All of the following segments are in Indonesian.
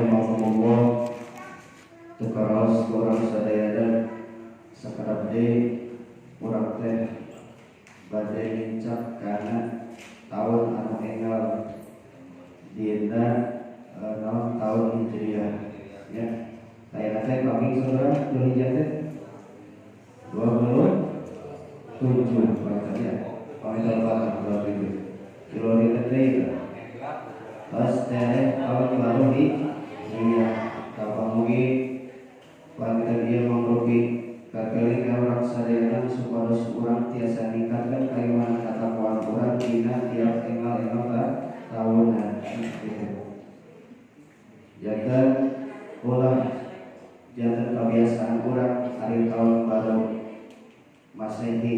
rahimakumullah tukaros kurang sadayana sakarab urang teh badai nincak kana tahun anu enggal dina tahun Hijriah ya. Saya teh kami saudara Dzulhijjah teh 27 berarti ya. Kami dapat 27 kilo di pas teh tahun baru Hijriah kapangi wanita dia mangrupi kakali orang sadayana supados urang tiasa ningkatkan kaiman katakuan urang dina tiap enggal tahunan gitu. Jangan ulah jangan kebiasaan urang hari tahun baru Masehi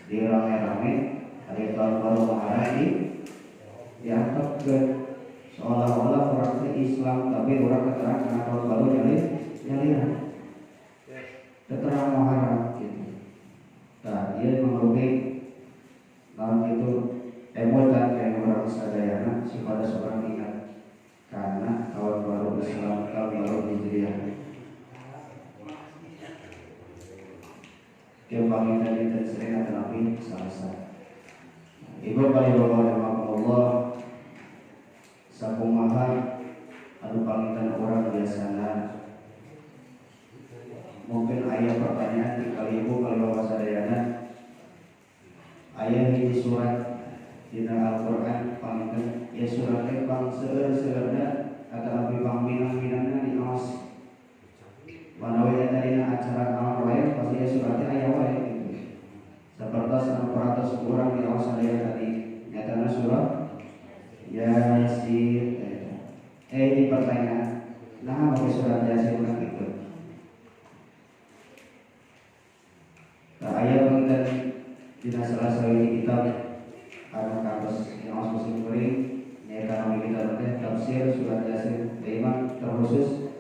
di rame-rame, hari tahun baru Masehi dianggap ke seolah-olah orang Islam tapi orang keterang karena tahun baru nyaliran keterang Muharram gitu. Nah dia mengerti tahun itu emotan kayak orang sadayana pada seorang ingat karena tahun baru Islam, tahun baru Hijriah. Kembali tadi dan sering ada Nabi salasa. Ibu bali bapak dan Allah sakumaha anu pangitan orang biasana. Mungkin ayat pertanyaan di kali ibu kali bapak sadayana. Ayat di surat di Al-Quran pangitan ya suratnya pang seueur-seueurna kata Nabi pang minang-minangna di awas. Manawi tadina acara naon wae pasti ya suratnya aya wae gitu. Sapertos anu peratos urang di awas sadaya tadi nyatana surat Yasin. Ini pertanyaan. Nah, pakai surat Yasin kan gitu. Nah, ayat pengitan dina salah sawiji kitab anu kados yang muslim kuring nyaeta kami kitab teh tafsir surat Yasin memang terkhusus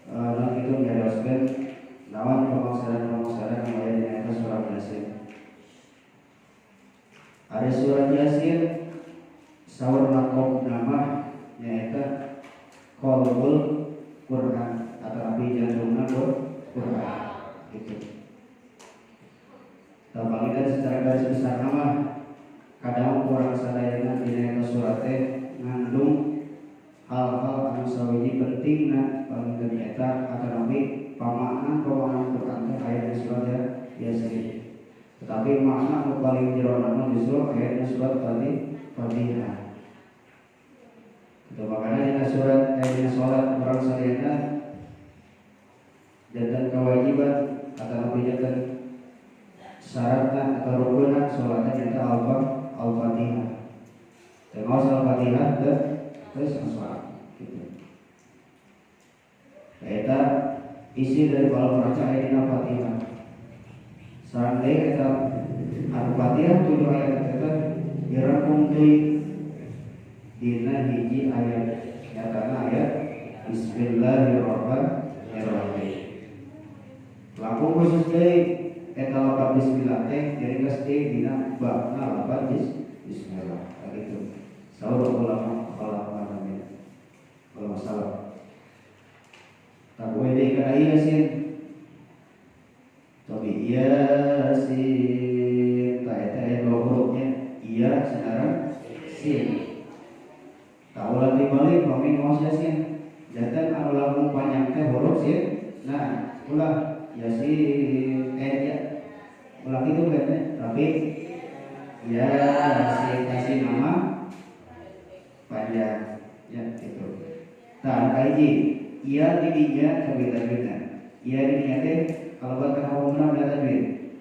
dan itu menjelaskan lawan pemangsaran yang ada di atas surat Yasin. Ada surat Yasin sawur makom nama nyaeta Qalbul Quran atau Nabi Jantungna Quran gitu. Tapi kita secara garis besar nama kadang orang sadayana di atas surat teh ngandung hal-hal anu sawiji pentingna panginten eta atau nabi pamahaman Quran teh aya di surat Yasin. Tetapi makna anu paling jero nama justru aya di surat Fatihah. Itu makanya di surat di salat orang sadayana jantan kewajiban atau nabi jantan syaratna atau rukunna salatna nyata Al-Fatihah. Terus Al-Fatihah terus sholat gitu. Eta isi dari kalau percaya di Al-Fatihah. Sarang deui eta Al-Fatihah 7 ayat eta dirangkum deui dina hiji ayat nyatana ayat Bismillahirrahmanirrahim. Langkung khusus deui eta lapan bismillah teh diringkas deui dina babna lapan bismillah gitu. Saur ulama kalau masalah tak boleh dikata Yasin tapi Yasin tak ada dua hurufnya iya sekarang sin tak ulang dibalik kami ngos Yasin jantan anu langsung panjang teh huruf sin nah ulah Yasin ya ulang itu kan tapi Yasin kasih nama panjang ya itu. Nah, kaji ia didinya kebeda-beda. Ia didinya teh kalau buat hukumna ada tajwid.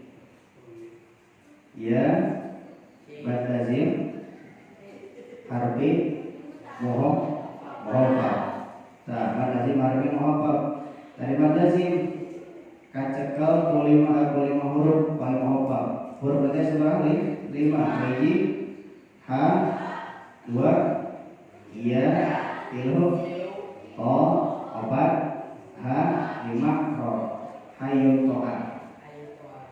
Ya bad lazim harfi muhaffaf. Nah, bad lazim harfi muhaffaf. Dari bad lazim kacekal 5 huruf paling muhaffaf. Huruf teh seberapa? 5. Hiji ha 2 iya 3 O 4 H 5 ro hayun toa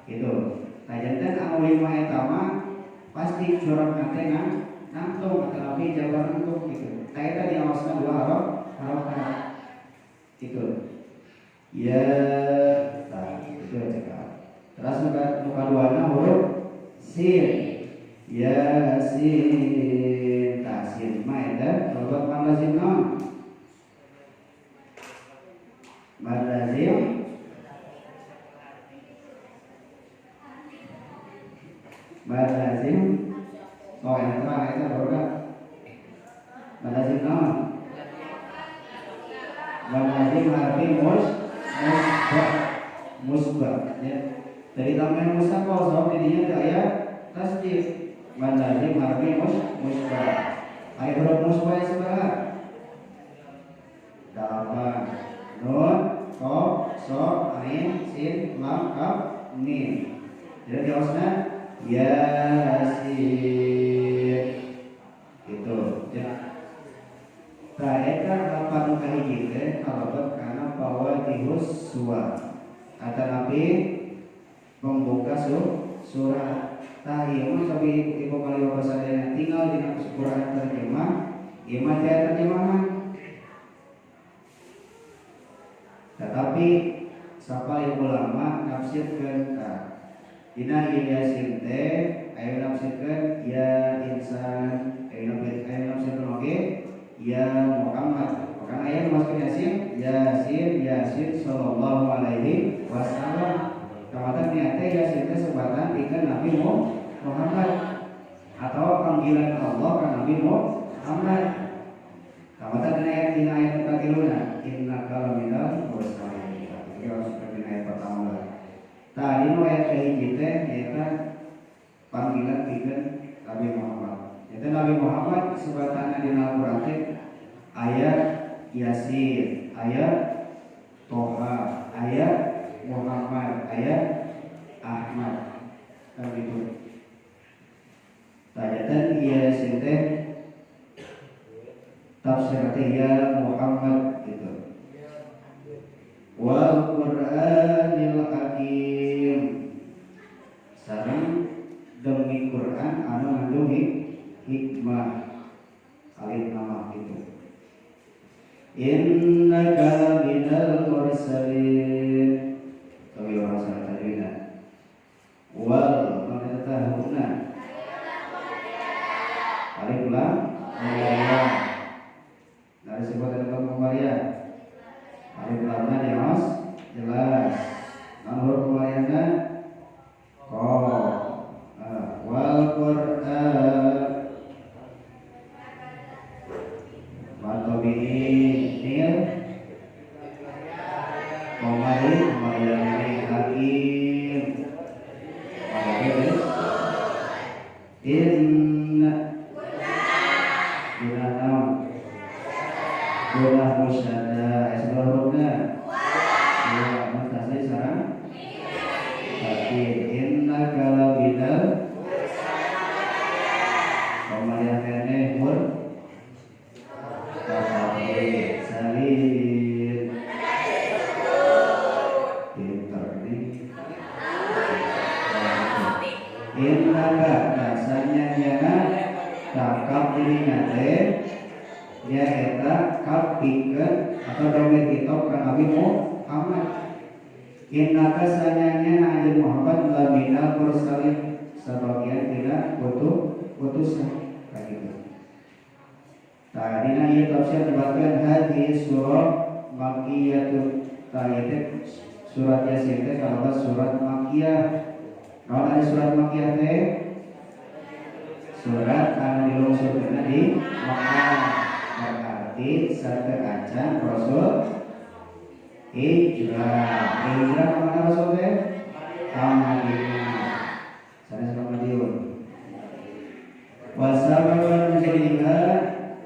gitu. Nah jantan anu 5 eta mah pasti curang nate nangtung atau nabi jabar nangtung gitu. Nah eta diawasna 2 harokat Itu ya, nah itu cekal. Terus muka duana huruf sin, ya sin, tasin maeda kalau mad lazim non mad lazim oh yang terang itu baru kan mad lazim non mad lazim harfi musbah ya. Dari tambahan musabah so jadinya daya tasdid mad lazim harfi musbah. Ayo huruf musbah seberapa? 8 nun qaf sod ain sin lam kaf mim. Jadi diosna yasin itu ya. Nah, eta lapan kahiji teh kalebet kana fawadihus suwar. Kata Nabi membuka surah. Tah ieu mah sabi ibu kali bahasadana tinggal dina Quran terjemah, ieu mah teh terjemahan. Tetapi sapal ulama nafsirkeun ka dina yasin teh aya nafsirkeun ya insan, aya nafsirkeun oge ya Muhammad. Maka aya masuk Yasin sallallahu alaihi wasallam. Kamatan niatnya Yasin teh sebatan dikeun Nabi Muhammad atau panggilan Allah ka Nabi Muhammad. Kamatan dina ayat katiluna innaka laminal mursalin. Iki harus dina ayat pertama. Tadi nu ayat kahiji teh nyaeta panggilan dikeun Nabi Muhammad. Eta Nabi Muhammad sebatan dina Al-Qur'an teh ayat Yasin, ayat Toha, ayat Muhammad, ayat Ahmad, kan gitu. Tajatan Yasin teh tafsirnya ya Muhammad gitu. Wal Qur'anil Hakim, sareng demi Quran anu ngandung hikmah, alif nama gitu. Innaka minal mursalin. Kami orang salah tajwidna. Wal matatahuna. Alif lam ya. Dari sebutan kamu Maria. Alif lamna jelas, jelas. Huruf kemarianna qaf. Wal Qur'an. Innaka sanyanya Nabi Muhammad labina mursalin sebagian tidak putusan kayak gitu. Tadina ieu tafsir dibagian hadis surah Makkiyah. Tayat surat Yasin teh kalebet surat Makkiyah. Naon aya surat Makkiyah teh? Surat anu dilungsurkeun di Makkah. Berarti sateur acan Rasul hijrah kemana Rasul teh? Ka Madinah. Sanes ka Madiun. Wasabab menjadinya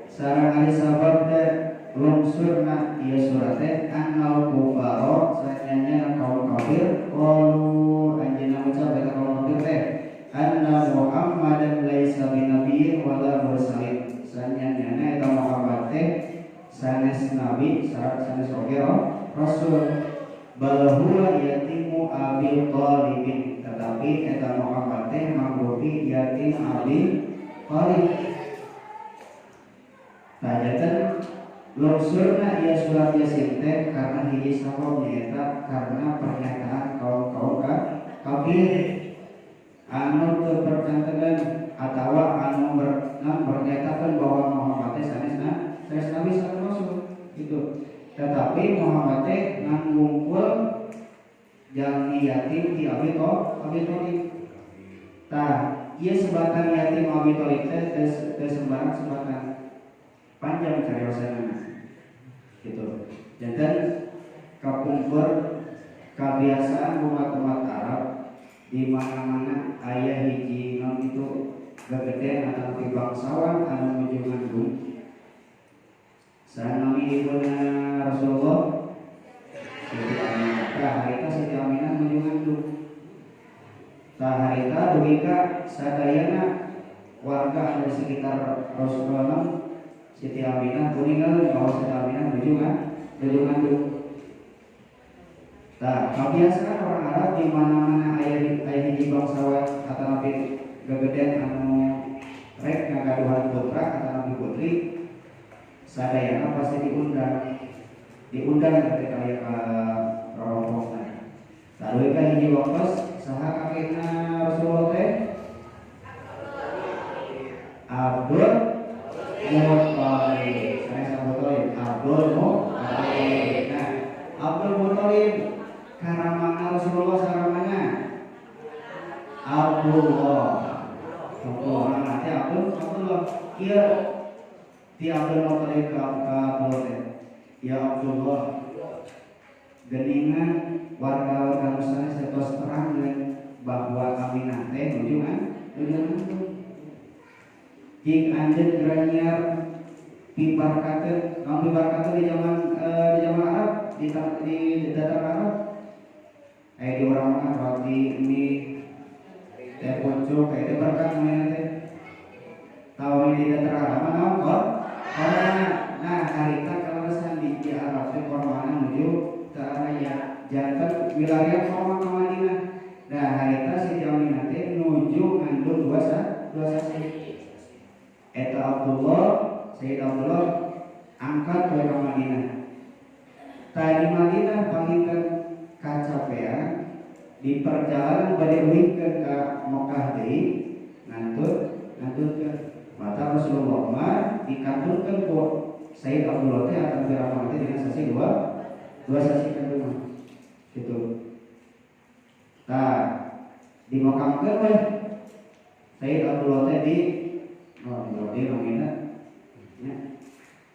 sareng ari sabab teh lungsurna ieu surat teh annal kufara sanyanya kaum kafir qalu anjeunna ucap eta kaum kafir teh anna Muhammadan laisa binabiyyin wala mursalin. Sanyanya eta Muhammad teh sanes nabi sanes oge Rasul balhuwa yatimu Abi Thalibin, tetapi eta Muhammad teh mangrupi yatim Abi Thalib. Tajatan lungsurna ieu surat Yasin teh karena hiji sabab nyaeta karena pernyataan kaum-kaum kafir anu teu percantegan atawa anu bernyatakan bahwa Muhammad teh sanesna nabi sareng rasul gitu. Tetapi Muhammad teh nganggungkul jalmi yatim ti Abi Thalib. Tah, ieu sebatan yatim Abi Thalib teh teu sembarang sebatan. Panjang cariosanana. Gitu. Janten kapungkur kebiasaan umat-umat Arab di mana-mana aya hiji non itu gageden atau ti bangsawan anu nuju ngandung. Sanami ibuna Rasulullah Siti Aminah, harita Siti Aminah nuju ngandung. Harita dugika sadayana warga anu di sekitar Rasulullah Siti Aminah kuningan bahwa Siti Aminah nuju ngandung. Kebiasaan orang Arab di mana-mana aya hiji bangsawan atau nabi gageden anu rek ngagaduhan putra atau nabi putri sadayana pasti diundang ketika aya ka rombongan. Lalu ka hiji waktos saha kakekna Rasulullah teh Abdul Muthalib. Saya Abdul Muthalib. Nah, Abdul Muthalib karamana Rasulullah saramana Abdullah. Nanti Abdullah. Iya ti Abdul Muthalib ka Abdullah teh. Ya Abdullah. Geningan warga-warga Nusantara setos terang bahwa kami nanti nuju ngandung. Jika anjeun graniar pibarkakeun, di zaman Arab di dataran Arab. Di orang mah roti mie teh pucuk kayak teh berkat namanya teh. Tahu di dataran Arab mah naon kok? Nah harita kalau sandi di Arab teh kormana menuju ke arah jantan wilayah korma ka Madinah. Nah harita Siti Aminah teh nuju ngandung dua sasi. Eta Abdullah, Sayyid Abdullah angkat ke Madinah. Tadi Madinah pangingkeun kacapean di perjalanan bade uingkeun ka Mekah deui ngantutkeun. Mata Rasulullah mah dikanturkeun ku Sayyid Abdullah teh akan diramal teh dengan sasi dua sasi kandungan. Gitu. Di makamkeun we Sayyid Abdullah teh di lebih nominal ya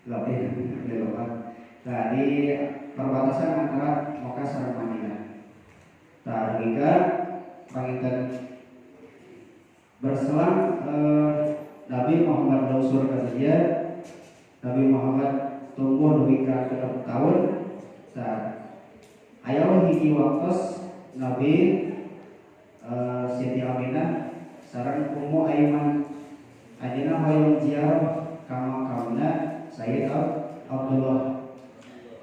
lebih lebat. Di perbatasan antara Mekah sareng Madinah. Jika panginten berselang Nabi Muhammad dausur ka saja Nabi Muhammad tumbuh dugi ka 6 tahun. Aya hiji waktos Nabi Siti Aminah sareng Ummu Aiman adina hoyong ziarah ka makamna Sayyid Abdullah.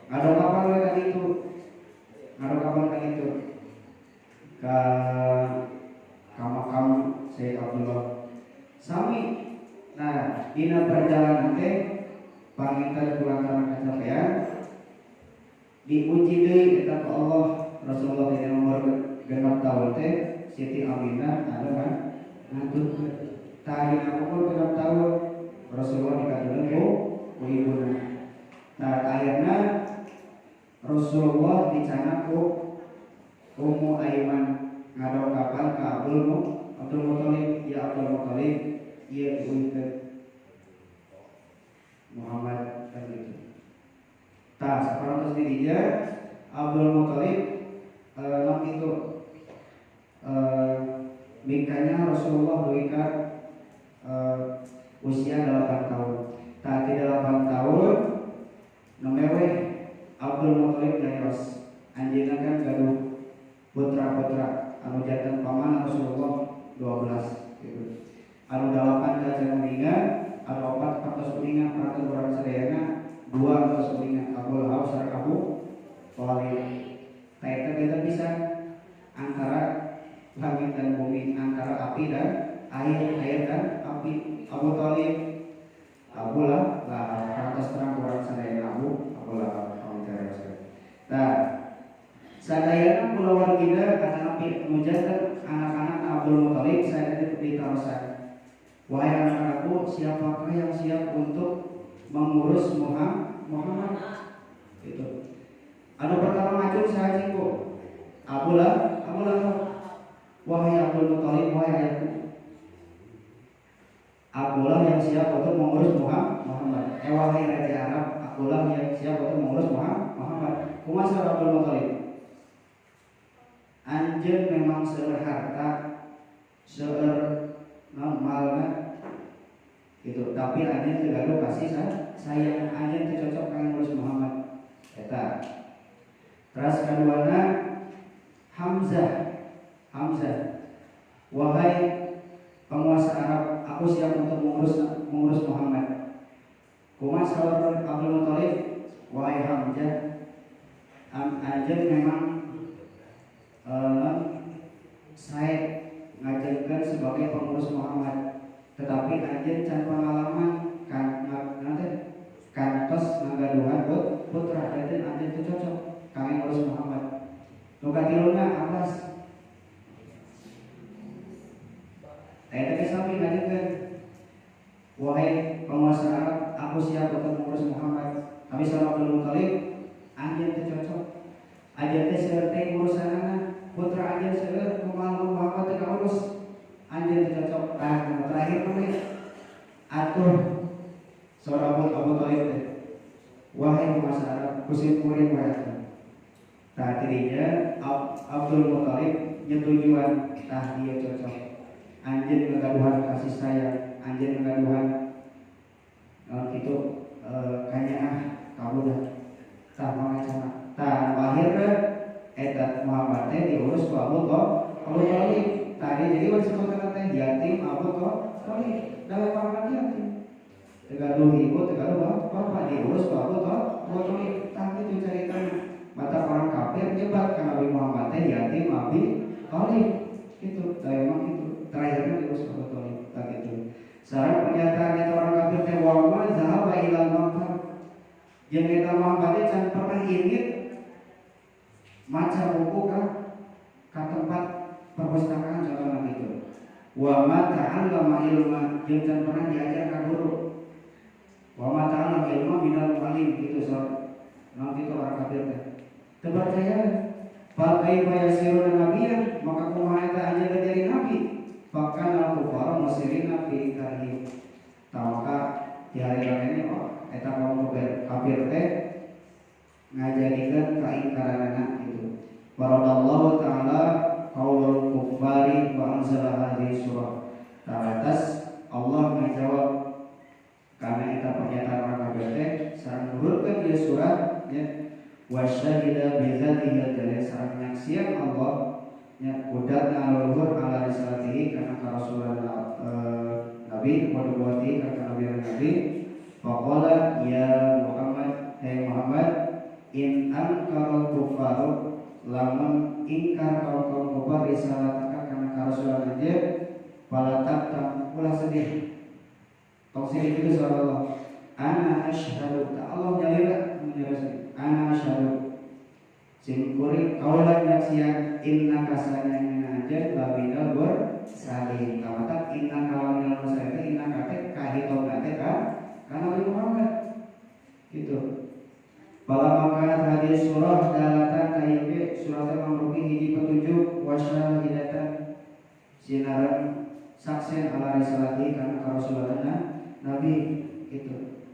Ngado kapan we ka ditu? Ka makam Sayyid Abdullah. Sami. Nah, dina perjalanan teh panginten kulantaran kacapean diuji deui eta ka Allah. Rasulullah teh umur 6 tahun teh Siti Aminah anu ngantutkeun. Tahina umur 6 tahun Rasulullah dikandungkeun ku ibuna. Akhirna Rasulullah dicana ku Ummu Aiman ngadokapan ka Abdul Muthalib. Ya Abdul Muthalib ieu diuingkeun Muhammad kan gitu. Saparantos di dieu Abdul Muthalib nom itu nikahnya Rasulullah duika usia 8 tahun. Di 8 tahun nomewe Abdul Muthalib nyarios. Anjeunna kan gaduh putra-putra anu janten paman Rasulullah 12 gitu. Anu 8 kaca kuningan, anu 4 kantos kuningan, perhatian urang sadayana 2 kantos kuningan. Abu Lahab sareng Abu Thalib. Eta beda pisan antara langit dan bumi, antara api dan air dan api. Abu Thalib Abu Lahab kantos terang urang sadayana. Nah, sadayana kulawan kita anak mujahid anak-anak Abdul Muthalib saya ditarosan. Wahai anak-anakku, siapakah yang siap untuk mengurus Muhammad? Itu. Anu pertama ngajur saya cinggu. Abulah. Wahai Abdul Muthalib, wahai ayahku. Akulah yang siap untuk mengurus Muhammad. Wahai Raja Arab, akulah yang siap untuk mengurus Muhammad. Kumasar Abdul Muthalib. Anjeun memang seueur harta, seueur malna gitu, tapi anjeun teu gaduh kasih sayang, anjeun teu cocok kangge ngurus Muhammad. Eta. Terus kaduana Hamzah. Wahai penguasa Arab, aku siap untuk mengurus Muhammad. Kumasar Abdul Muthalib, wahai Hamzah, anjeun memang saya ngajarkan sebagai pengurus Muhammad, tetapi anjeun can pengalaman kantos ngagaduhan putra, jadi anjeun teu cocok kangge ngurus Muhammad. Nu katiluna Abbas. Eta ke samping ngajarkan, wahai penguasa Arab, aku siap untuk mengurus Muhammad. Tapi sama Abdul Muthalib, anjeun teu cocok. Anjeun teh seueur teh ngurusanana, putra anjeun seueur kumaha Muhammad teh kaurus. Anjeun teu cocok. Nah, terakhir mah atur seorang Abu Thalib teh. Wahai penguasa Arab, kusim kuring wae. Tah dirinya Abdul Muthalib nyetujuan tah dia cocok. Anjeun ngagaduhan kasih sayang, anjeun ngagaduhan itu kanya kabudah. Tah mangacana. Tah akhirna eta Muhammad teh diurus ku Abu Thalib. Tadi jadi wan sebutna teh yatim Abu Thalib. Dalam pangkat yatim. Tegaduh ibu, tegaduh bapak diurus ku Abu Thalib. Tah kitu caritana. Mata orang kafir nyebat ka Nabi Muhammad teh yatim Abi Thalib. Itu da emang itu terakhirnya diurus ku Abu Thalib. Tah kitu. Sareng pernyataan eta orang kafir teh wa ma zahaba ila Makkah. Jeung eta Muhammad teh can pernah ingin maca buku ka tempat perpustakaan contohna gitu. Wa ma ta'allama ilma, jeung can pernah diajar ka guru. Wa ma ta'allama ilma minal alim gitu so. Nah gitu orang kafir teh. Teu percaya. Fa kaifa yasiruna nabiyyan, maka kumaha eta anjeun jadi nabi? Bahkan al-kufar musyrina fi karhi. Maka di hari ini eta kaum kafir teh ngajadikeun kaingkaranana gitu. Waradallahu ta'ala qaulul kuffari wa anzala hadhihi surah. Taratas Allah menjawab karena eta pernyataan orang kafir teh sareng nurutkeun ieu surat nya wa syahida bi dzatihi jalal sareng nyaksian Allah nya kudatna luhur ala risalatihi kana karasulan Nabi wa nubuwati kana nabi faqala ya Muhammad, hai Muhammad, in ankaral kufaru, lamun ingkar kaum kufar risalataka kana karasulan aja, palatak tam ulah sedih. Tong sedih itu soal Allah. Ana asyhadu, Allah nyalira menjelaskan. Ana asyhadu, sing kuring kaulan nyaksian inna kasana inna aja babina gur salih. Kamatak inna kalamina salih inna kate kahitong nate karena Nabi Muhammad gitu. Bala maka hadis surah dalatan kaybe surah mangruki hiji petunjuk wasyahidatan sinaran saksen ala risalati kana karasulanna Nabi itu.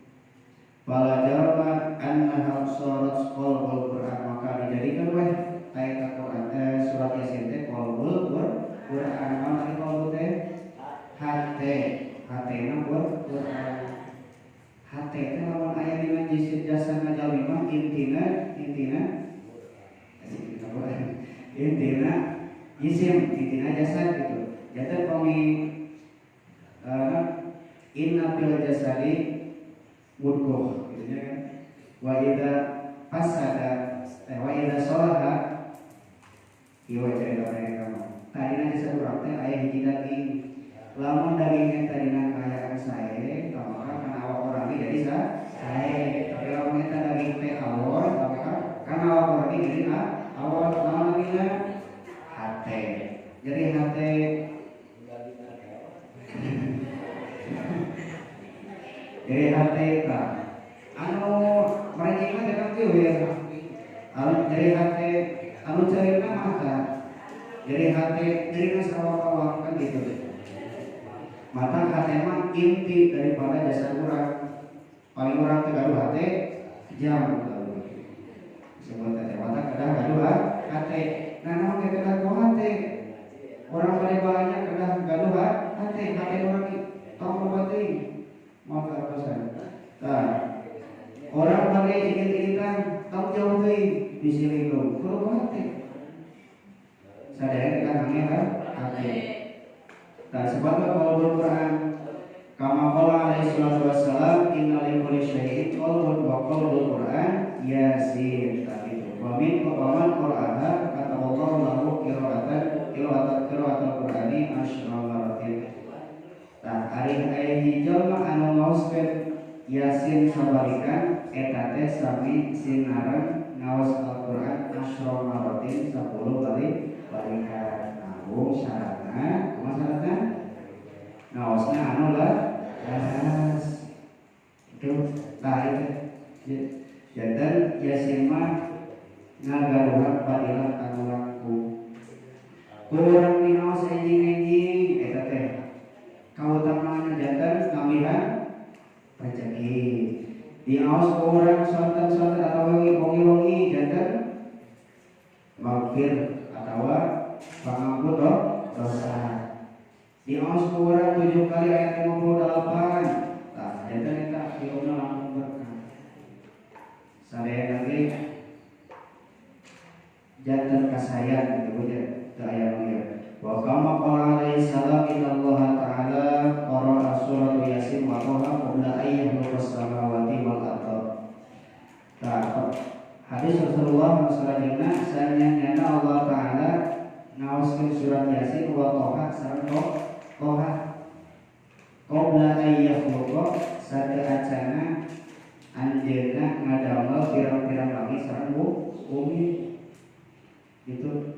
Bala jarma anna surat qalbul Quran, maka dijadikan weh ayat Quran surat Yasin teh qalbul Quran. Mana qalbul teh hatena Quran. Hati itu lawan ayat dengan jasa ngajal mah intina isim intina jasa gitu. Jadi kami inna fil jasadi mudghah gitu ya kan. Wa idza fasada wa idza salaha iwa jadi mereka. Tadina jasad urang teh aya hiji daging. Lamun dagingnya tadina kayaan sae, maka kana awak urang jadi sae. Tapi lamun eta daging teh awor, maka kana awak urang Dari hati tak anu mereka datang tuh ya dari hati anu cari nama kan dari hati dari sawah-sawah kan gitu mata hati emang inti daripada dasar orang paling orang tergaduh hati jam sebut hati mata kadang gaduh hati nah nama kita gaduh hati orang paling banyak kadang gaduh hati orang tahu berarti mau apa saya nah orang paling ingin-inginan tahu jauh deh di sini dulu kurang hati sadar kita namanya hati nah sebabnya kalau Quran kama qala alaihi salatu wassalam inna likulli syai'in qalbun wa qalbul Quran yasin tadi itu wa min qaman qur'ana kata Allah lahu qira'atul Qur'ani asyra maratin nah ari hijau mah anu ngaoskeun yasin sabarikan eta teh sami sinaran ngaos Al-Qur'an asyra maratin 10 kali balikan nanggung syaratna kumaha syaratna ngaosna anu laras itu tah itu janten yasin mah ngagaruhan badilah anu langkung kurang dinaos enjing-enjing eta teh kautamana janten kamihan rezeki dinaos orang sonten-sonten atau wengi-wengi janten maghfir atau pangampun dosa dinaos orang 7 kali ayat 58 tah janten eta diomna langsung berkah sadaya lagi janten kasayan gitu aja teu aya nu wa kama qala alaihi salam inna Allah ta'ala qara'a surat yasin wa qala qabla ayyuhus samawati wal ardh. Nah, hadis Rasulullah sallallahu alaihi Allah Ta'ala ngaoskeun surat yasin wa toha sareng toha qabla ayyuhus sadeacana anjeunna ngadamel pirang-pirang langit sareng bumi itu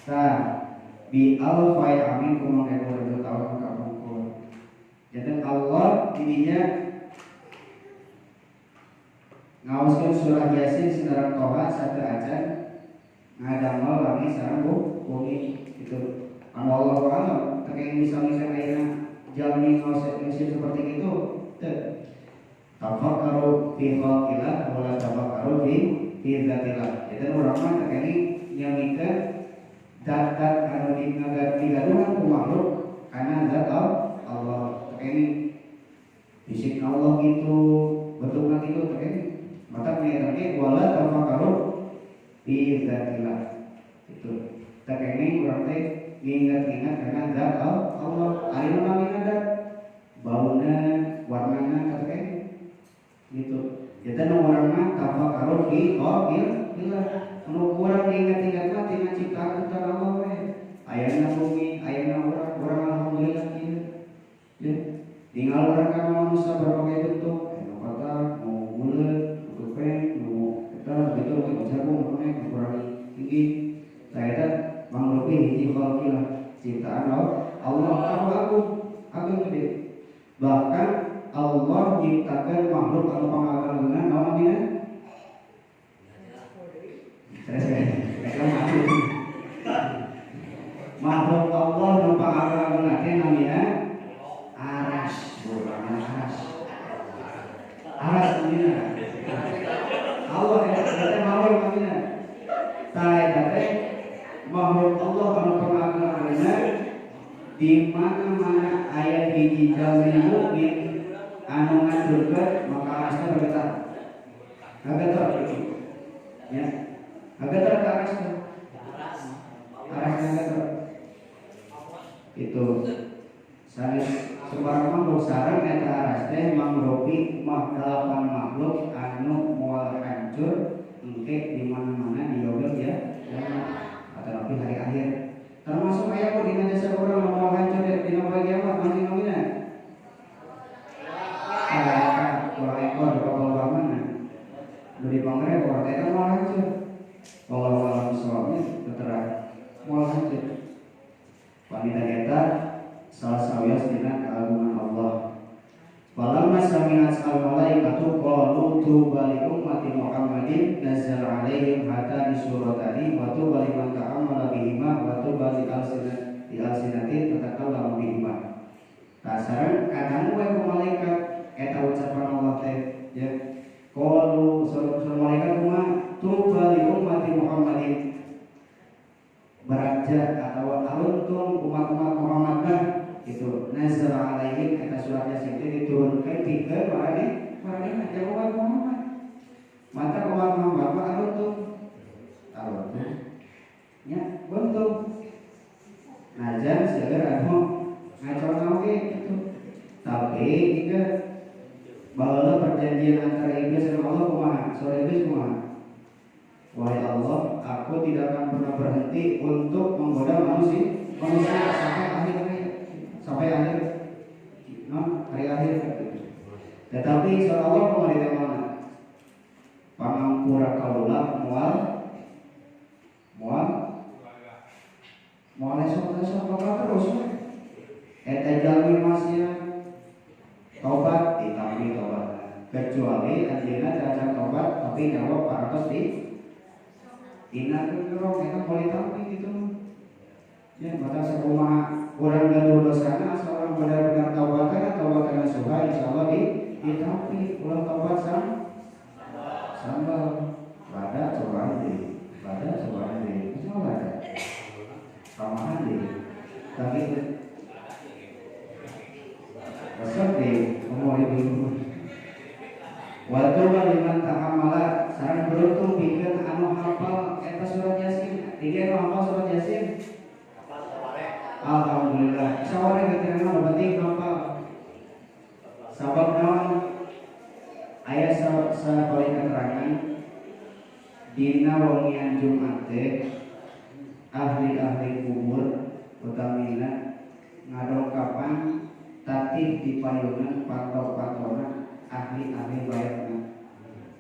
tah bi alfai amin kumangke 2000 tahun kapungkur. Jadi Allah dirinya ngaoskeun surah Yasin sinarang Toha satu acan ngadamel langit sareng bumi itu. Anu Allah taala tekeng misal-misal ayeuna jalmi ngaoskeun seperti itu teu. Tafakkaru fi khalqillah wa la tafakkaru fi dzatillah. Jadi urang mah tekeng nyamikeun zat-zat anu digaduhan ku makhluk karena zat Allah ini fisik Allah gitu bentuknya gitu maka mengenai wala tafakkaru fi dzatillah itu tekene urang teh ngingat-ingat karena zat Allah ari nu namina zat bauna warnana tekene gitu jadi nu urang mah tafakkaru fi khalqillah anu urang diingat-ingat mah tina ciptaan Allah we ayana bumi ayana urang alhamdulillah kieu ya tinggal urang ka manusia berbagai bentuk anu kotak mau buleut mau gepeng mau eta gitu mau jagung mau kurang tinggi saya mangrupi hiji khalqillah ciptaan Allah agung gede bahkan Allah menciptakan makhluk anu pangagungan naon dina makhluk Allah numpang agung teh namina aras bukan aras namina Allah eta makhluk namina ta teh makhluk Allah anu pangagunganna di mana-mana aya hiji jalmi mukmin anu ngaturkeun maka arasna bergetar ngagetar ya ngagetar ka arasna itu sanes sembarang makhluk sareng eta aras teh mangrupi delapan makhluk anu moal hancur engke di mana-mana di yogel ya atau tapi hari akhir termasuk aya ku dina jasa urang moal hancur dina poe kiamat masih nomina kurang ekor bakal mana nu di pangre kurang eta moal hancur walau soalnya tertera moal hancur wanita kita salah sawias dina keagungan Allah. Walamma Falamma sami'at al-malaikatu qalu tuba li ummati Muhammadin nazzal 'alaihim hatani suratani wa tuba liman ta'ammala bihima wa tuba li alsinatin tatakallamu bihima. Kasaran kadang wae ku malaikat eta ucapan Allah teh ya. Qalu surah malaikat mah tuba li ummati Muhammadin beraja atau aluntung umat-umat Muhammad mah itu nazar alaihim kata surat Yasin itu diturunkan tiga marane umat Muhammad mata umat Muhammad mah aluntung ya bentuk najan segar anu ngacor ge gitu tapi jika bahwa perjanjian antara iblis dan Allah kumaha surah iblis kumaha wahai Allah aku tidak akan pernah berhenti untuk menggoda manusia sampai akhir hari tetapi surah Allah kumaha di mana pamampura kaulah mual esok terus eta jalmi masih tobat ditampi tobat kecuali anjeunna cara tobat tapi nyawa paratos di dina kerong eta boleh tampi gitu ya mata sakumaha urang gaduh dosana asal urang benar-benar taubatana suha insyaallah ditampi ulang tobat sambal pada cobaan deh insyaallah ada samahan deh tapi besok deh ngomong ibu waktu liman ta'amala sareng beruntung bikin anu hafal eta surat Yasin dia anu hafal surat Yasin alhamdulillah saware ketirana berarti hafal sabab naon aya sapoe keterangan dina wengian Jumat teh ahli-ahli kubur utamina ngadongkapan tatih di payungan patok-patona ahli-ahli bayarna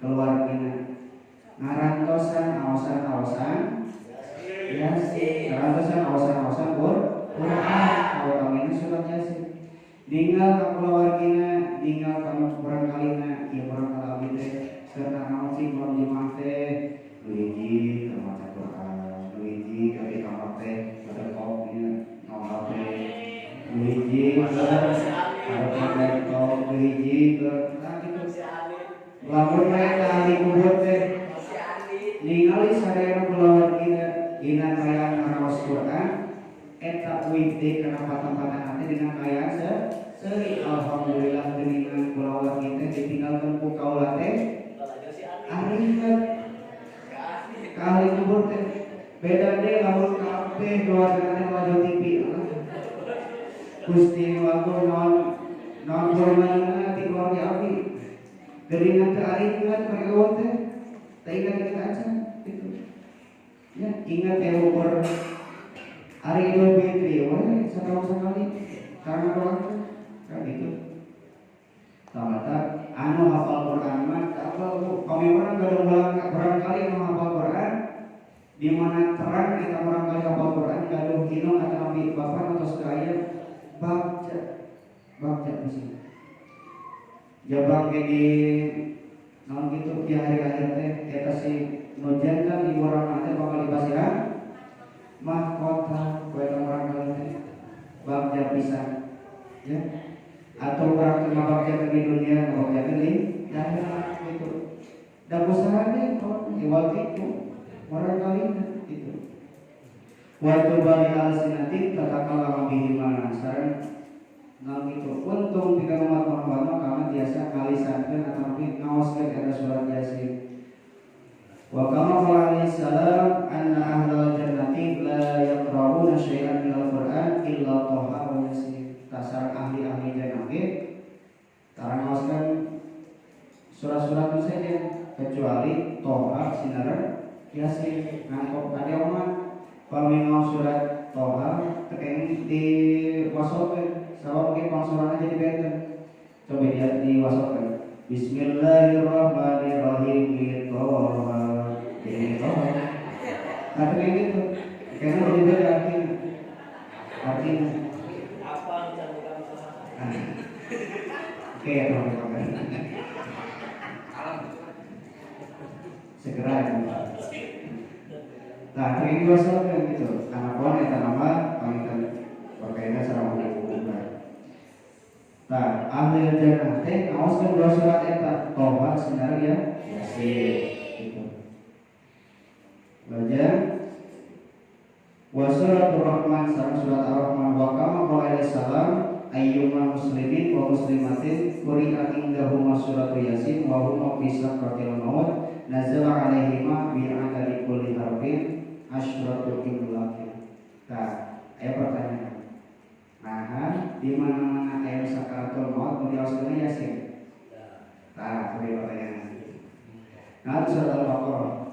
keluargina ngarantosan aosan Yasin ngarantosan aosan Quran utamina surat Yasin ninggal ka keluargina ninggal ka barangkalina ieu barangkali teh serta naon sih belum jemaah teh hiji maca Quran hiji ka kamar teh pada kopinya ngomong teh hiji lamun mereka ahli kubur teh ningali sadaya keluarga dina kayaan ngaraos Quran eta wite kenapa tempatan hati dengan kayaan seuri alhamdulillah dengan keluarga kita ditinggalkan ku kaula teh aringet ka ahli kubur teh beda deh lamun kabeh keluarga teh wajo TV Gusti waktu non hormatna ti keluarga abdi geuningan teu aringet pergawon teh teh ingat kita aja gitu ya ingat ya ukur hari Idul Fitri wae setahun sekali karena doang kan gitu tamata anu hafal Quran mah kalau pamimpin gadung barangkali anu hafal Quran di mana terang kita barangkali hafal Quran gadung kino atau nabi bapak atau sekaya baca bisa jabang di non gitu di hari-hari teh kita si nujan kan di orang teh bakal dipasiran mahkota buat orang teh baca bisa ya atau orang cuma baca di dunia baca di akhirat gitu dan usaha deh kalau itu orang kali itu waktu balik al-sinatin tatakala bihima sareng nang itu untung tiga umat Muhammad karena biasa ngalisankeun atau nabi ngaoskeun eta surat Yasin wa kama qala alaihi salam anna ahlal jannati la yaqra'una syai'an minal Qur'an illa Taha wa Yasin tasar ahli-ahli jannah tarang ngaoskeun surat-surat itu saja kecuali Taha sinaran Yasin ngangkop kade umat pamingaos surat Taha tekeng di wasokeun sabab mungkin pangsurannya jadi benten coba lihat di wasopkan Bismillahirrahmanirrahim Toha jadi Toha tapi kayak gitu karena lebih beda artinya Kayak teman-teman. Segera ya. Nah, yang dua kan gitu. Anak pohon eta nama pamitan berkaitan sareng hubungan. Nah, ahli jannah teh ngaoskeun dua surat eta. Toba sebenarnya Yasin gitu. Baca wa suratul Rahman sareng surat Ar-Rahman wa kama qala salam ayyuma muslimin wa muslimatin quri'a indahuma suratu Yasin wa huma fi sakratil maut nazala alaihima bi'adadi kulli harfin asyratul imlakin. Nah, ayat pertanyaan. Nah, di mana-mana ayat sakaratul maut mau diauskeun Yasin? Nah, itu pertanyaan. Nah, surat Al-Baqarah.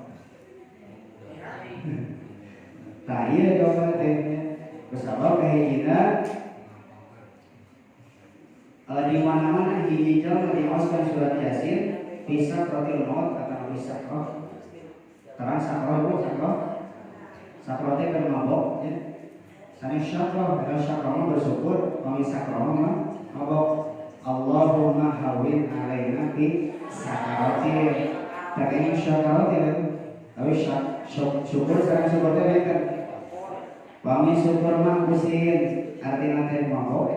Nah, iya jawabannya teh. Kesabab kahijina di mana-mana hiji jalma diaoskeun surat Yasin bisa sakratil maut atau bisa sakroh. Terang sakroh itu sakroh teh keur mabok ya. Sani syakroh, kalau syakroh bersyukur, kami sakroh mabok. Allahumma hawin alaina bi sakaratil. Tapi syakaratil tapi syukur sekarang syukur teh beda. Kami syukur mah kusin artinya teh mabok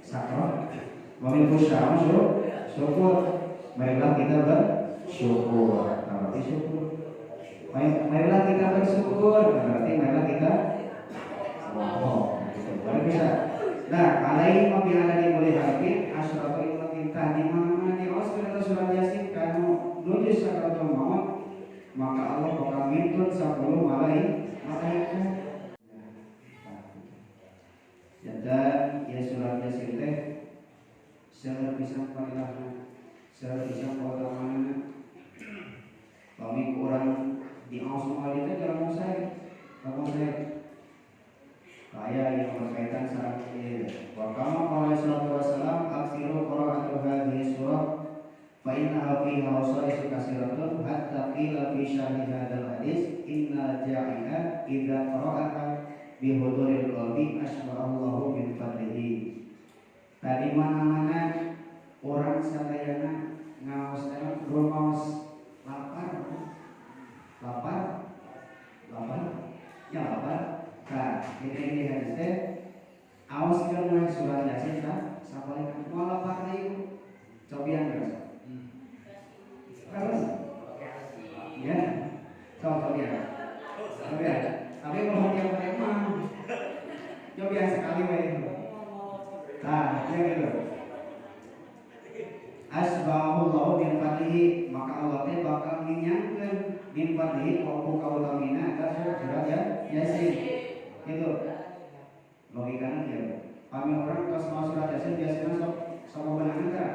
sakroh. Kami kusyam syukur. Marilah kita bersyukur. Berarti syukur. Marilah kita bersyukur. Berarti marilah kita baru bisa. Nah, alaihi ma bi alani mulai harfin asyratu imlakin tah di mana di asal surat Yasin kanu nuju sakaratul maut maka Allah bakal mintun 10 malaikat. Dan ya surat Yasin teh seueur pisan fadilahna, seueur pisan kautamaan. Kami kurang di ausum ali teh dalam saya. Kaya yang berkaitan sareng ieu. Wa kama qala sallallahu alaihi wasallam aksiru qira'atu hadhihi surah fa innaha fiha wasaisu katsiratun hatta qila fi syarhi hadzal hadis inna ja'ina idza qara'aha bi huduril qalbi asba'allahu min fadlihi. Tadi mana-mana orang sadayana ngaos rumaos lapar. Ya lapar. Nah, ini hadis teh aoskeun we surat Yasin sapalika moal lapar deui cobian terus. Terus. Ya. Cobian. Tapi mau yang mah. Cobian sekali we. Nah, ya gitu. Asbahullahu min fadlihi maka Allah teh bakal nginyankeun min fadlihi wa kautamina ka surat Yasin. Gitu logikanya dia kami orang pas mau surat Yasin biasanya sok benangan enggak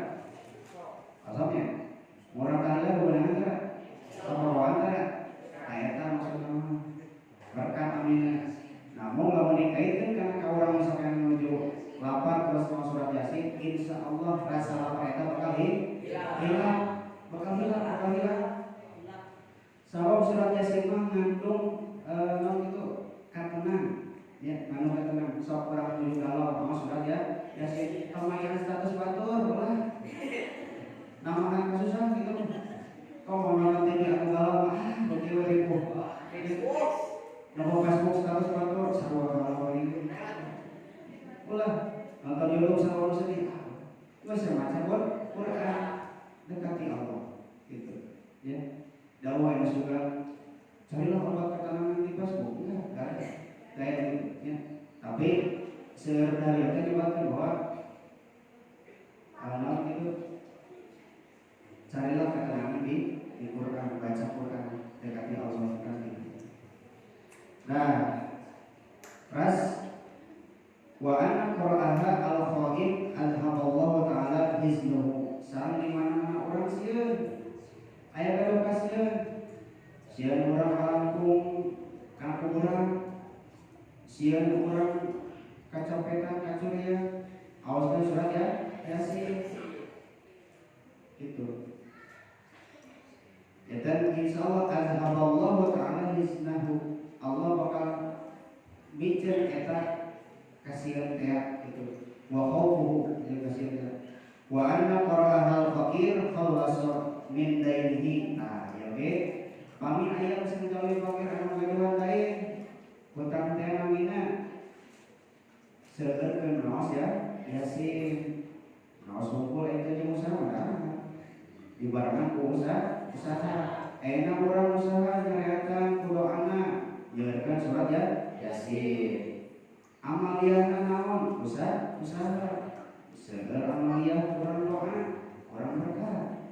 asalnya orang kalian benangan enggak sok bawaan enggak ayatan maksudnya berkat amin. Namun nggak mau dikaitkan karena kalau orang misalkan menuju lapar terus mau surat Yasin insya Allah rasa lapar itu bakal hilang sebab surat Yasin mah ngandung itu katenang ya ngandung katenang sok orang menuju galau sama surat Yasin pemayan status batur lah nama kan susah gitu kau mau nanti dia aku galau begitu ribu nama Facebook status batur sarwa galau ini ulah nonton YouTube sarwa sedih masih macam buat Quran dekati Allah gitu ya dakwah yang suka carilah obat ketenangan di Facebook enggak ada kayak gitu ya tapi dari itu dibuatkan bahwa anak itu carilah ketenangan di Quran, baca Quran dekati Allah kan gitu. Nah ras wa anna qur'aha al-khaib alhamallahu ta'ala hiznuhu sareng di mana-mana orang sieun aya edukasieun sieun urang kalangkung kana kuburan sieun urang kacopetan kacurian aoskeun surat Yasin gitu ya dan insyaallah alhamallahu ta'ala hiznuhu Allah bakal bikin eta kasihan teh gitu wa khaufuhu ya kasihan teh Wa anna qara'ahal fakir khawasa min dainihi. Nah, ya oke. Pami aya sing gawe fakir anu ngaduan dain. Hutang teh namina seueurkeun naos ya. Yasin. Naos hungkul eta jeung usaha. Ibaratna ku usaha. Enak urang usaha nyareatan ku doana. Yeurkeun surat ya Yasin. Amaliyahna naon? Usaha. Seueur amaliyah kurang doa, kurang berkah.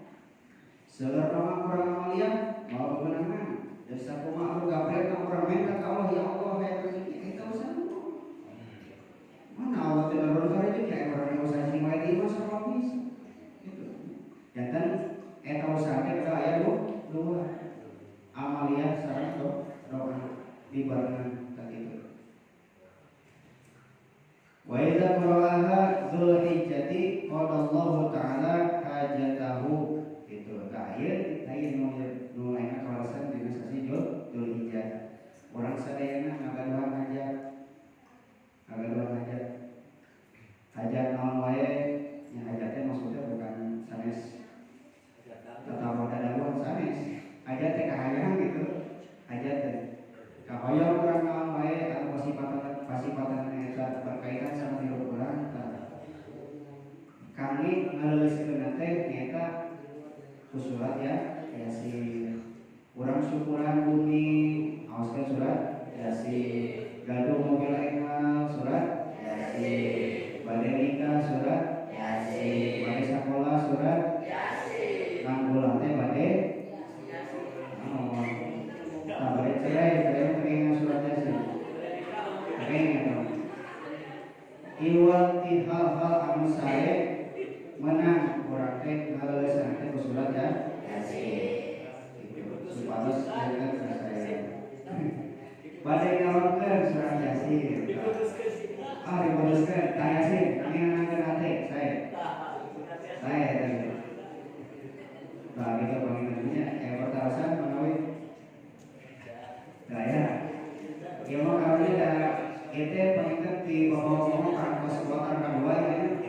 Seueur doa kurang amaliyah, mau bebenangan. Dan sakumaha anu gabrek na urang minta ka Allah, ya Allah hayang rezeki eta usaha. Mana Allah teh nurun ka rezeki aya urang usaha sing wae di mah sarwis. Gitu. Janten eta usaha teh aya dua. Amaliyah sareng doa dibarengan ka kitu. Wa idza qara'aha Dzulhijjati qala Allah taala hajatahu. Itu ayat nu ayeuna kawarasan dina sasi Dzulhijjah. Urang sadayana ngagaduhan hajat. Hajat naon wae, nya hajat teh maksudnya bukan sanes tatawa dadaluan sanes. Hajat teh kahayangan gitu. Hajat teh kahoyong urang naon wae anu pasipatan eta berkaitan sama hirup urang. Kami ngaleuleuskeun teh nyaeta ku surat ya Yasin. Urang syukuran bumi aoskeun surat Yasin. Gaduh mobil enggal surat Yasin. Bade nikah surat Yasin. Bade sakola surat Yasin. Nanggulang teh bade bade cerai pengen surat Yasin. Iwati hal-hal anu sae menang urang teh ngaleuleuskeun teh ku surat ya Yasin. Supados ingat ka saya. Bade ngawarkeun surat Yasin. Diputuskeun ta Yasin kami nangkeun hate saya. Nah, kita panggilnya pertarasan menawi. Gaya. Ya mau kawin da kita pengikat di bawah-bawah kan pas kuatan kedua ini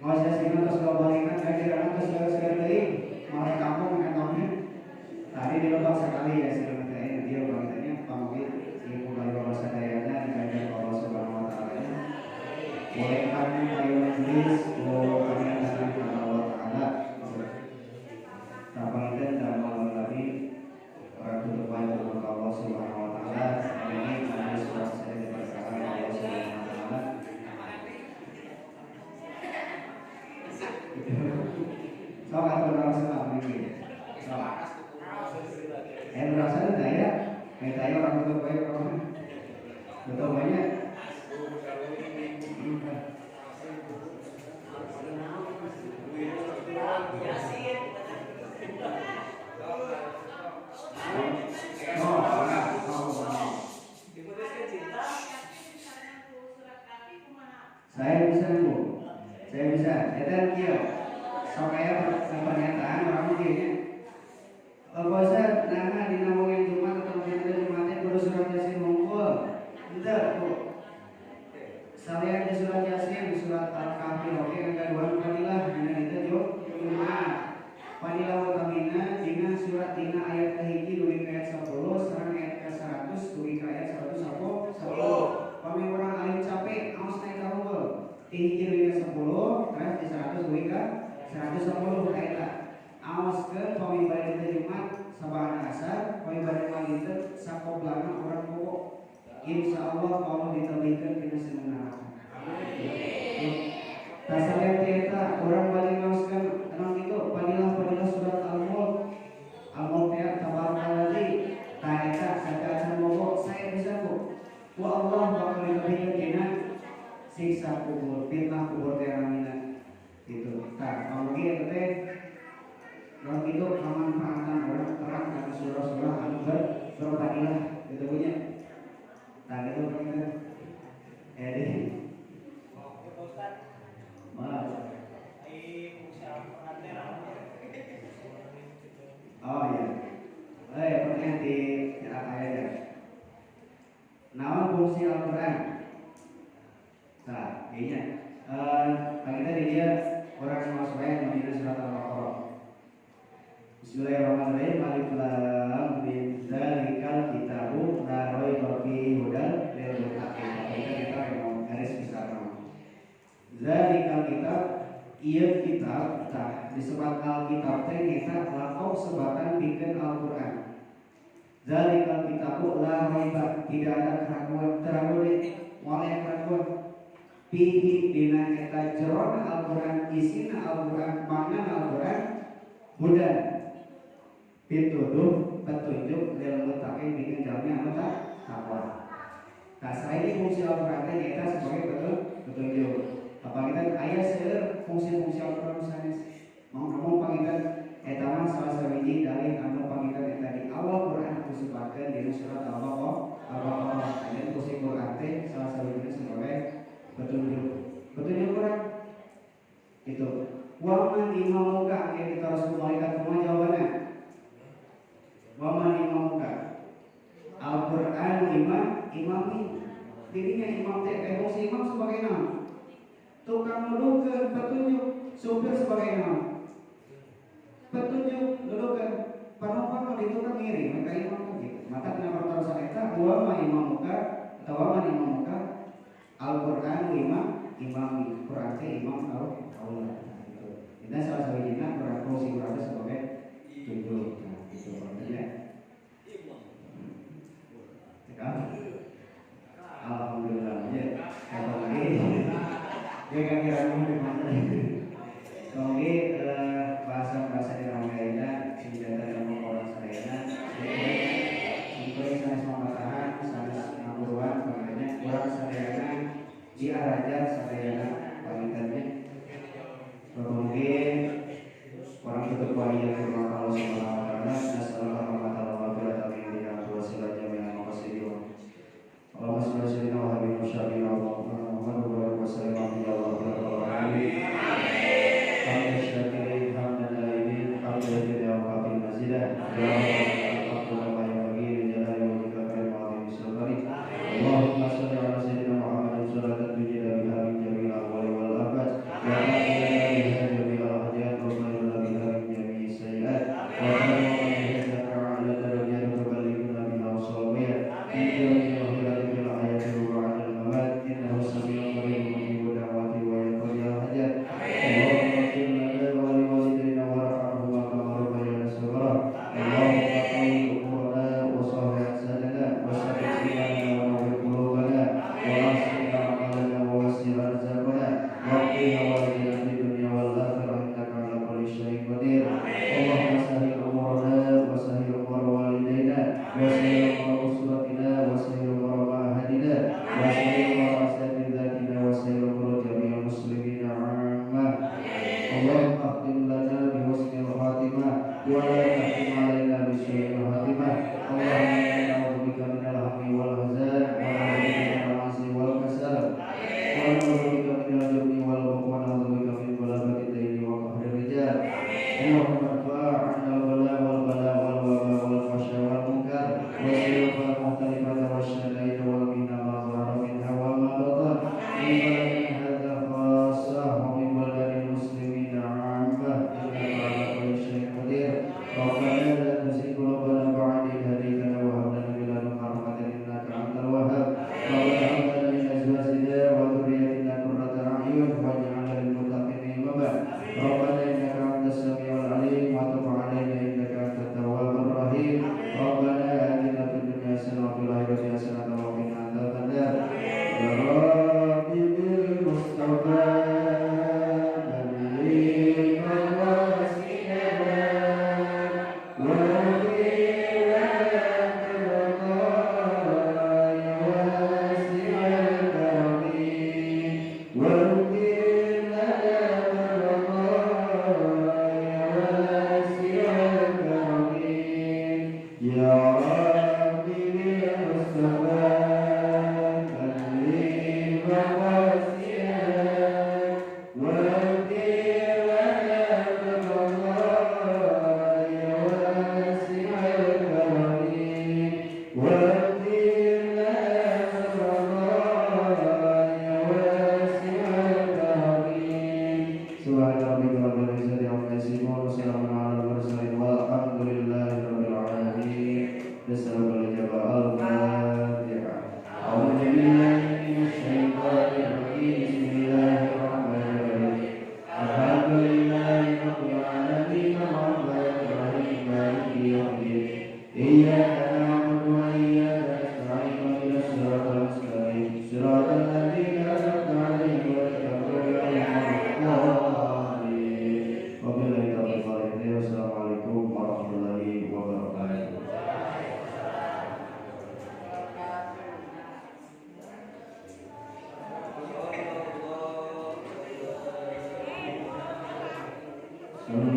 mau saya sini terus balikan kajian terus segala lagi malah kampung kantornya tadi di lubang sekali ya sebelum ini dia pengitatnya panggil ibu kali bawa sadayana di kajian Allah Subhanahu Wa Taala boleh kami ayo majelis mau kami datang kepada Allah Taala pangitat dalam malam tadi orang tutup wajah kepada Allah Subhanahu Wa Taala ini majelis surat saya so kan orang senang ini. Merasa daya, daya orang betul baik orang betul banyak. Saya bisa Bu, saya bisa. Eta kieu. Sok aya pernyataan orang begini. Puasa nana dina mogen Jumat atau dina Jumatnya kudu surat Yasin hungkul. Henteu Bu. Salian di surat Yasin, surat Al-Kahfi oke ngaduan fadilah dina ditu Jumat. Fadilah utamina dina surat dina ayat kahiji dugi ka ayat 10 sareng ayat ka 100 dugi ka ayat 110. Pami urang alim capek aos naik ka hungkul. Hiji dugi ka 10, terus di 100 dugi ka 110 eta. Aoskeun pami bade dina Jumat sabaraha asar, pami bade malinteun sakoblana urang pokok. Insyaallah Allah ditelikeun dina seuneuh. Tasalian eta urang bade ngaoskeun anu kitu fadilah surat Al-Mulk. Al-Mulk ya tabarakalladzi ta eta saca mogo saya bisa Bu. Wa Allah bakal ditelikeun dina siksa kubur, fitnah kubur teh ramina. Gitu. Tah, pamagi eta teh kalau itu kemanfaatan orang terang kata surah-surah anu berfadilah gitu punya. Tah gitu kan. Jadi maaf. Oh ya. Pertanyaan di ayat. Naon fungsi Al-Qur'an? Nah, kayaknya kita dia orang Alkitab teh nyata lakob sebatan bikin Al-Quran. Zalikal kitabu la raiba, tidak ada keraguan, oleh keraguan. Fihi dina eta jeron Al-Quran, isina Al-Quran, makna Al-Quran, hudan pituduh petunjuk lil muttaqin bikin jalmi anu takwa. Nah, selain fungsi Al-Quran teh nyata sebagai petunjuk. Apa kita ayat seueur fungsi-fungsi Al-Quran sanes. Mau pangitan eta mah salah sawiji dalil anu pangitan eta di awal Quran disebutkeun di surat Al-Baqarah. Aya fungsi Quran teh salah sawiji sebagai petunjuk. Petunjuk Quran itu waman imamuka yang kita harus kembalikan semua jawabannya. Waman imamuka Al-Quran imami dirinya imam teh fungsi imam sebagai nama. Tukang nuduhkeun petunjuk, supir sebagai nama. Petunjuk nuduhkeun penumpang di tukang ngiri, maka imam gitu. Maka kenapa terus eta wa ma imamuka atau wa man imamuka Al-Qur'an imami, Quran teh imam Allah. Ini salah satu jina Quran fungsi Quran sebagai petunjuk. Nah, itu artinya. Alhamdulillah ya. Ya kan kira Soalnya bahasa-bahasa di Ramayana senjata dalam orang Sarayana untuk sanes mematahan, sanes ngaburuan, makanya orang Sarayana dia raja Sarayana pamitannya mungkin orang tutup wajah ke rumah Allah Subhanahu wa taala nasallallahu rahmatan wa barakatuh min wa silaja min maqasidih Allahumma shalli ala sayyidina wa habibina syarina wa Muhammad wa sallam ya Allah amin. Allahumma shalli ala sayyidina Muhammad sallallahu alaihi wa sallam jami'al awwal wal akhir wa ala jami'il hajat wa sallallahu jami'i sayyi'at wa sallallahu ala darajat tuballighuna biha wasawiyya inna lillahi wa inna ilaihi raji'un mamat innahu samii'un qaribun mujibud da'wati wa yaqdi hajat Allahumma qina wa li walidayna warhamhuma kama rabbayana shaghira Allahumma qawwi umurana wa sahih sadana wa sabbit imanana wa nawwir qulubana wa aslih a'malana wa wasi' arzaqana wa qina walidayna fid dunya wal akhirah innaka 'ala kulli syai'in qadir Allahumma sahhil umurana wa sahhil umur walidayna wa sahhil umur usratina wa sahhil umur ahadina wa sahhil umur asatidatina wa sahhil umur jami'il muslimina 'ammah Allahumma akhtim lana bi husnil khatimah wa la tahtim alaina bi su'il khatimah Allahumma inna na'udzubika minal hammi wal hazan wa na'udzubika minal 'ajzi wal kasal wa na'udzubika minal jubni wal bukhli wa na'udzubika min ghalabati ad-daini wa qahri rijal Allahumma fa'anna al-bala wal bala wal waba wal fahsya wal munkar wa sirfal muhtalifata wa syadaida wal minna ma zahara minha wa ma batan min baladin hadha khassah wa min baladin muslimina 'ammah innaka 'ala kulli syai'in qadir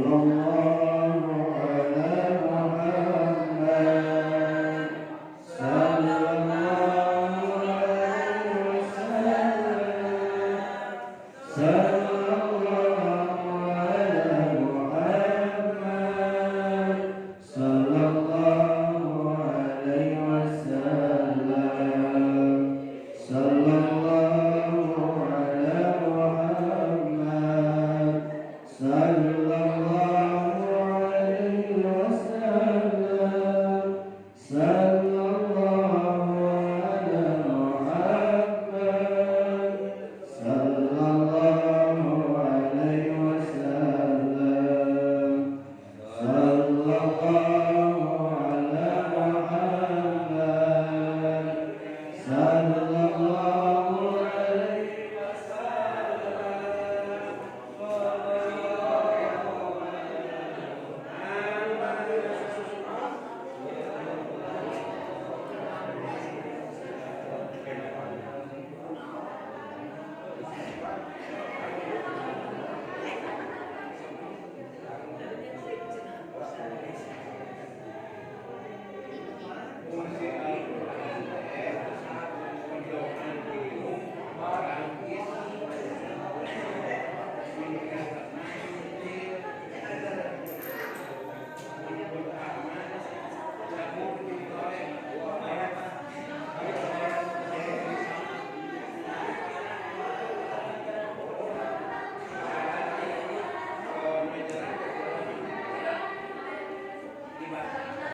Di